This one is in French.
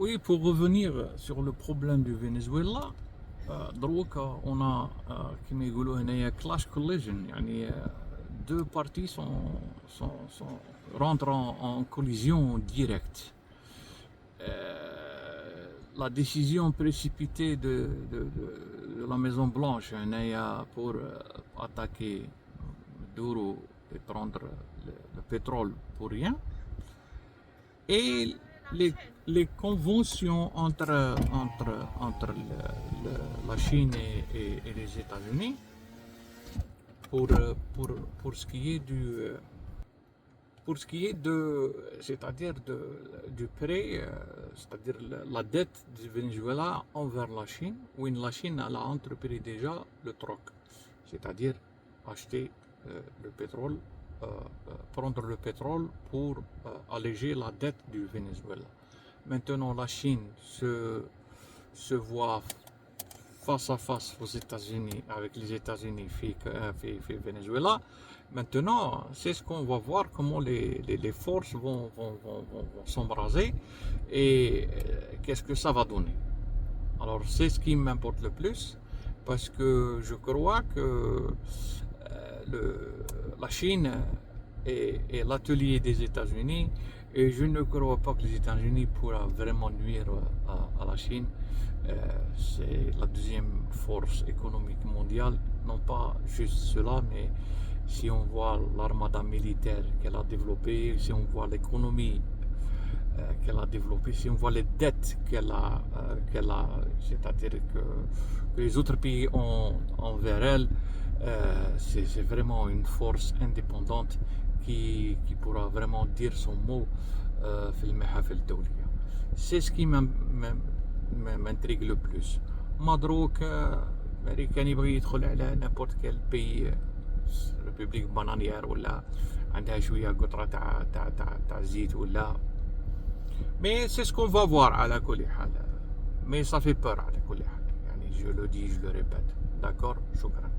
Oui, pour revenir sur le problème du Venezuela, donc on a كما يقولوا هنايا clash collision يعني deux parties rentrent en collision directe. La décision précipitée de la Maison Blanche pour attaquer Maduro et prendre le pétrole pour rien, et les conventions entre la Chine et les États-Unis pour ce qui est c'est-à-dire du prêt, c'est-à-dire la dette du Venezuela envers la Chine, où la Chine a entrepris déjà le troc, c'est-à-dire acheter le pétrole, prendre le pétrole pour alléger la dette du Venezuela. Maintenant, la Chine se voit face à face aux États-Unis, avec les États-Unis fait Venezuela. Maintenant, c'est ce qu'on va voir, comment les forces vont s'embraser et qu'est-ce que ça va donner. Alors, c'est ce qui m'importe le plus, parce que je crois que la Chine est l'atelier des États-Unis, et je ne crois pas que les États-Unis pourra vraiment nuire à la Chine. C'est la deuxième force économique mondiale, non pas juste cela, mais si on voit l'armada militaire qu'elle a développée, si on voit l'économie qu'elle a développée, si on voit les dettes qu'elle a, c'est-à-dire que les autres pays ont envers elle, c'est vraiment une force indépendante qui pourra vraiment dire son mot في المحافل الدولية. C'est ce qui m'intrigue le plus. مدروك الامريكان يبغي يدخل على n'importe quel pays, ريبوبليك بانانيير ولا عندها شويه قطره تاع زيت ولا، mais c'est ce qu'on va voir على كل حال. mais ça fait peur على كل حال، يعني je le dis, je le répète. D'accord, شكرا.